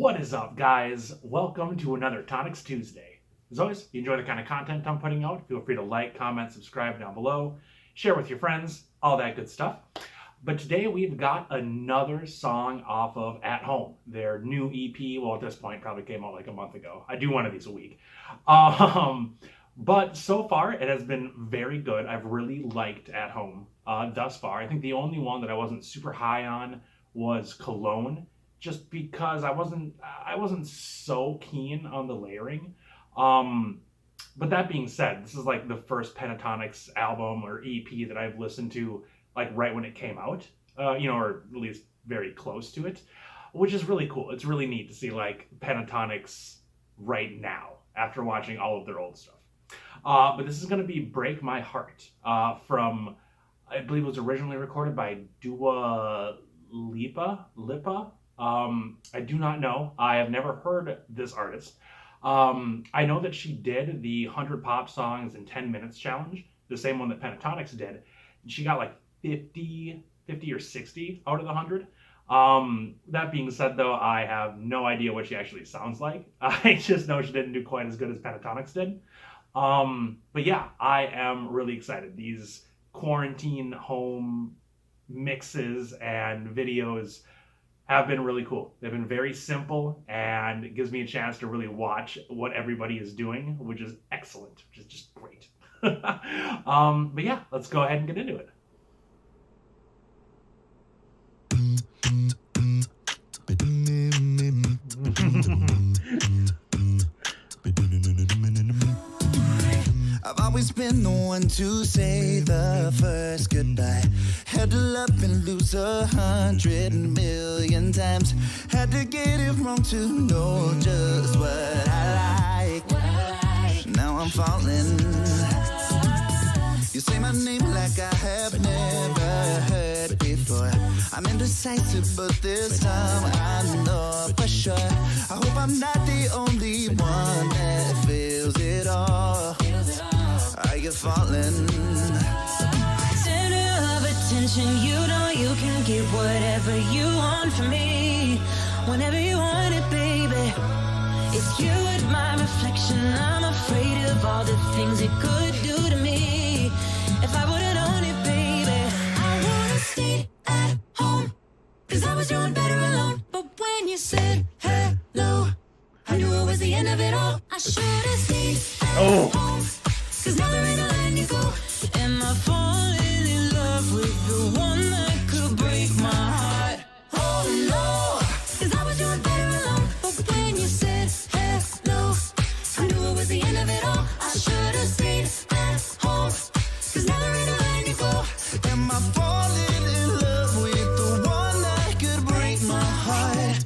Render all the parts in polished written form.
What is up, guys? Welcome to another Tonix Tuesday. As always, if you enjoy the kind of content I'm putting out, feel free to like, comment, subscribe down below, share with your friends, all that good stuff. But today we've got another song off of At Home, their new EP. Well, at this point, probably came out like a month ago. I do one of these a week. But so far, it has been very good. I've really liked At Home thus far. I think the only one that I wasn't super high on was Cologne, just because I wasn't so keen on the layering. But that being said, this is like the first Pentatonix album or EP that I've listened to like right when it came out, or at least very close to it, which is really cool. It's really neat to see like Pentatonix right now after watching all of their old stuff. But this is going to be Break My Heart from, I believe it was originally recorded by Dua Lipa. I do not know. I have never heard this artist. I know that she did the 100 pop songs in 10 minutes challenge, the same one that Pentatonix did. She got like 50 or 60 out of the 100. That being said, though, I have no idea what she actually sounds like. I just know she didn't do quite as good as Pentatonix did. But yeah, I am really excited. These quarantine home mixes and videos have been really cool. They've been very simple, and it gives me a chance to really watch what everybody is doing, which is excellent, which is just great. But yeah, let's go ahead and get into it. I've always been the one to say the first goodbye. Had to love and lose 100 million times. Had to get it wrong to know just what I like. Now I'm falling. You say my name like I have never heard before. I'm indecisive, but this time I know for sure. I hope I'm not the only one that feels it all. I get falling. Center of attention, you know you can get whatever you want from me, whenever you want it, baby. If you were my reflection, I'm afraid of all the things it could do to me. If I would've known it, baby, I would've stayed at home, 'cause I was doing better alone. But when you said hello, I knew it was the end of it all. I should've stayed at home, 'cause now there ain't no letting you go. Am I falling in love with the one that could break my heart? Oh no, 'cause I was doing better alone. But when you said hello, I knew it was the end of it all. I should've stayed at home, 'cause now there ain't no letting you go. Am I falling in love with the one that could break my heart?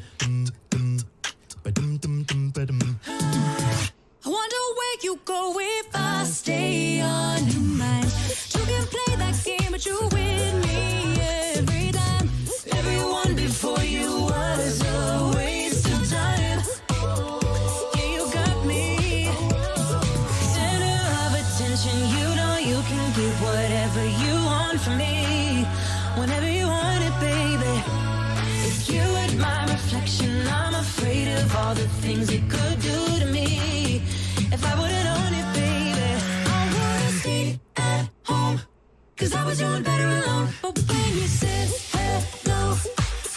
I wonder where you go if I stay on your mind. You can play that game, but you with me every time. Everyone before you was a waste of time. Yeah, you got me. Center of attention, you know you can get whatever you want from me, whenever you want it, baby. If you were my reflection, I'm afraid of all the things it could do to me. If I would've known it, baby, I would've stayed at home, 'cause I was doing better alone. But when you said hello,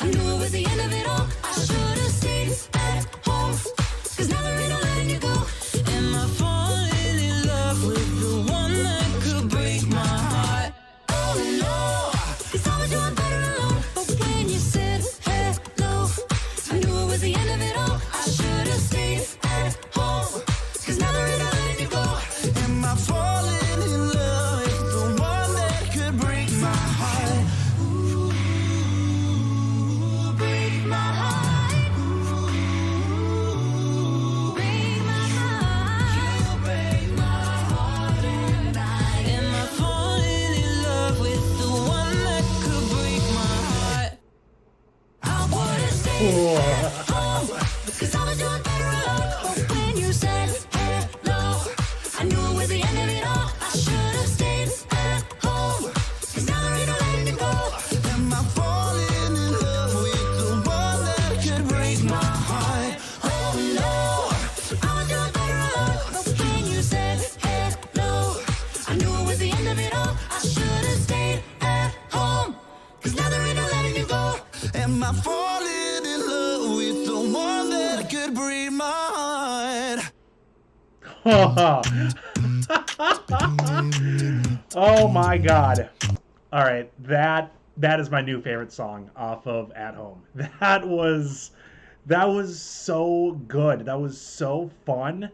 I knew it was the end of it all. I should've stayed at home, 'cause now there ain't no letting you go. Am I falling in love with the one that could break my heart? Oh no, 'cause I was doing better alone. But when you said hello, I knew it was the end of it all. I should've stayed at home, 'cause now there ain't no letting you go. Am I falling in love with the one that could break my heart? Ooh, break my heart. Ooh, break my heart. You break my heart and am I falling in love with the one that could break my heart? I would've stayed at home, 'cause I was doing better alone. But when you said hello, I knew it was the end of it all. I should've stayed at home, 'cause now there ain't no letting you go. Am I falling in love with the one that could break my heart? Am I falling in love with the one that could break my heart? Oh my god. All right, that is my new favorite song off of At Home. That was so good. That was so fun.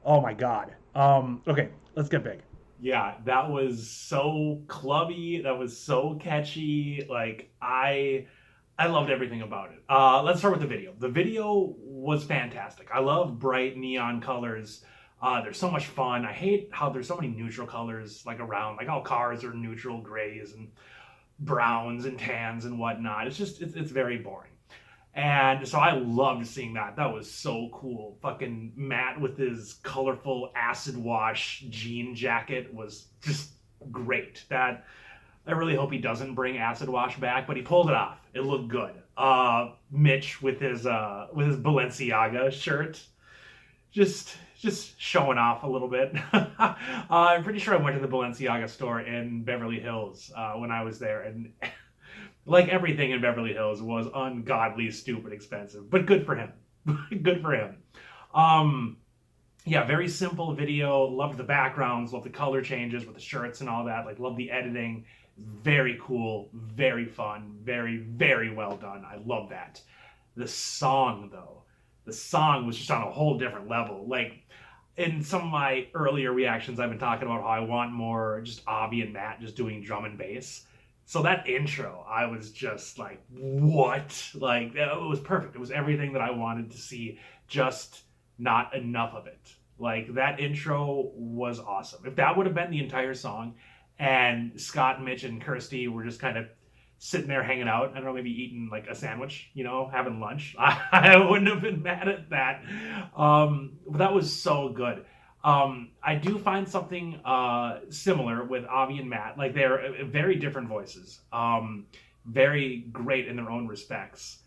Oh my god. Okay, let's get big. Yeah, that was so clubby. That was so catchy. Like I loved everything about it. Let's start with the video. The video was fantastic. I love bright neon colors. They're so much fun. I hate how there's so many neutral colors like around. Like all cars are neutral grays and browns and tans and whatnot. It's very boring. And so I loved seeing that. That was so cool. Fucking Matt with his colorful acid wash jean jacket was just great. That I really hope he doesn't bring acid wash back, but he pulled it off. It looked good. Mitch with his Balenciaga shirt, just showing off a little bit. I'm pretty sure I went to the Balenciaga store in Beverly Hills when I was there, and like everything in Beverly Hills was ungodly, stupid, expensive, but good for him. Good for him. Yeah, very simple video. Loved the backgrounds, loved the color changes with the shirts and all that. Like, loved the editing. Very cool, very fun, very, very well done. I love that. The song, though, the song was just on a whole different level. Like, in some of my earlier reactions, I've been talking about how I want more just Avi and Matt just doing drum and bass. So that intro, I was just like, what? Like, it was perfect. It was everything that I wanted to see, just not enough of it. Like, that intro was awesome. If that would have been the entire song, and Scott, Mitch, and Kirsty were just kind of sitting there hanging out, I don't know, maybe eating like a sandwich, having lunch, I wouldn't have been mad at that. But that was so good. I do find something similar with Avi and Matt. Like, they're very different voices, very great in their own respects.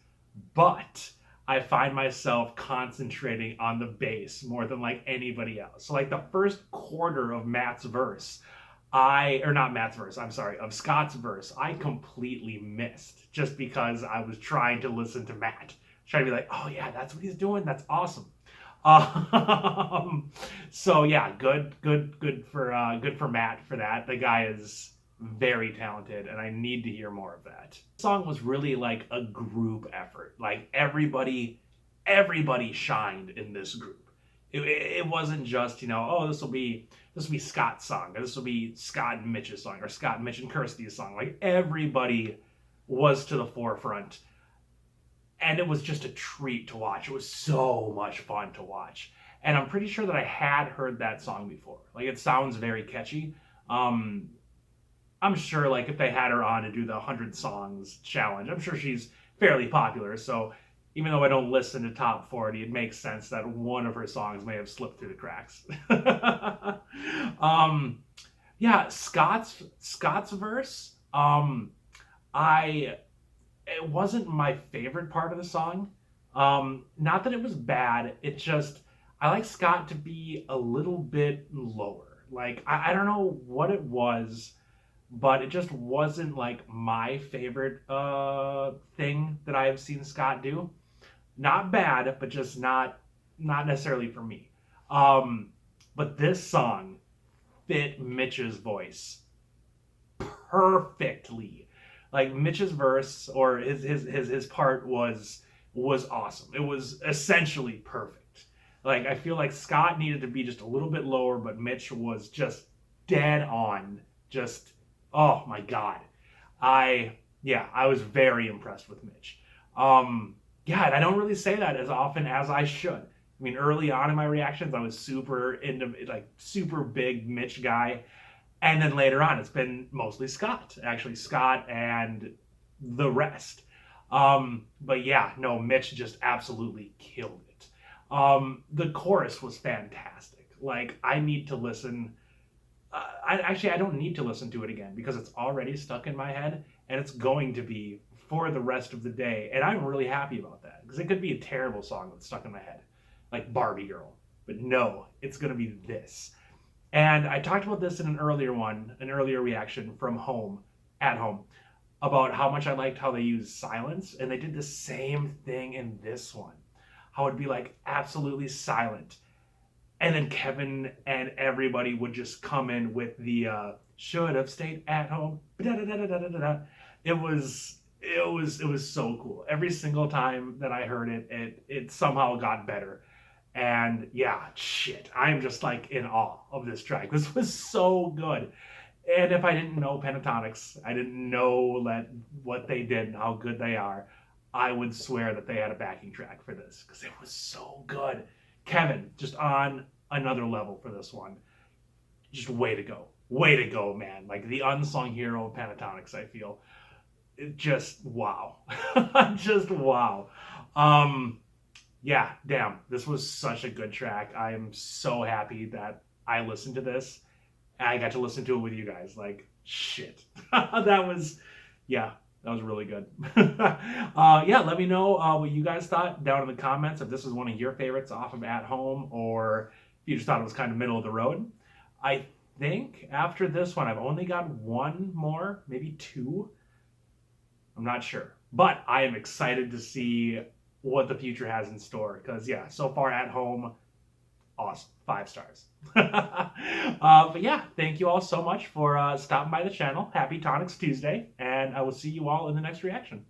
But I find myself concentrating on the bass more than like anybody else. So like the first quarter of Matt's verse, of Scott's verse, I completely missed just because I was trying to listen to Matt. Trying to be like, oh yeah, that's what he's doing. That's awesome. So yeah, good for Matt for that. The guy is very talented, and I need to hear more of that. The song was really like a group effort. Like everybody shined in this group. It wasn't just, oh, this will be Scott's song, or this will be Scott and Mitch's song, or Scott, Mitch, and Kirsty's song. Like everybody was to the forefront. And it was just a treat to watch. It was so much fun to watch. And I'm pretty sure that I had heard that song before. Like, it sounds very catchy. I'm sure, like, if they had her on to do the 100 Songs challenge, I'm sure she's fairly popular. So even though I don't listen to Top 40, it makes sense that one of her songs may have slipped through the cracks. Yeah, Scott's verse, it wasn't my favorite part of the song. Not that it was bad. It just, I like Scott to be a little bit lower. Like, I don't know what it was, but it just wasn't like my favorite thing that I have seen Scott do. Not bad, but just not necessarily for me. But this song fit Mitch's voice perfectly. Like, Mitch's verse, or his part was awesome. It was essentially perfect. Like, I feel like Scott needed to be just a little bit lower, but Mitch was just dead on. Just, oh my God. I was very impressed with Mitch. Yeah, and I don't really say that as often as I should. I mean, early on in my reactions, I was super big Mitch guy. And then later on, it's been mostly Scott. Actually, Scott and the rest. But yeah, no, Mitch just absolutely killed it. The chorus was fantastic. Like, I need to listen. I don't need to listen to it again because it's already stuck in my head, and it's going to be for the rest of the day. And I'm really happy about that because it could be a terrible song that's stuck in my head, like Barbie Girl. But no, it's going to be this. And I talked about this in an earlier reaction from At Home. about how much I liked how they used silence, and they did the same thing in this one. How it'd be like absolutely silent, and then Kevin and everybody would just come in with the should have stayed at home. Da-da-da-da-da-da-da. It was so cool. Every single time that I heard it, it somehow got better. And yeah, shit, I am just like in awe of this track. This was so good. And if I didn't know Pentatonix, I didn't know that what they did and how good they are, I would swear that they had a backing track for this because it was so good. Kevin, just on another level for this one. Just way to go. Way to go, man. Like the unsung hero of Pentatonix, I feel. It just wow. Just wow. Yeah, damn. This was such a good track. I am so happy that I listened to this. I got to listen to it with you guys. Like, shit. That was, yeah, that was really good. Yeah, let me know what you guys thought down in the comments. If this was one of your favorites off of At Home, or if you just thought it was kind of middle of the road. I think after this one, I've only got one more, maybe two. I'm not sure. But I am excited to see what the future has in store. Because, yeah, so far At Home, awesome. 5 stars. But yeah, thank you all so much for stopping by the channel. Happy Tonix Tuesday. And I will see you all in the next reaction.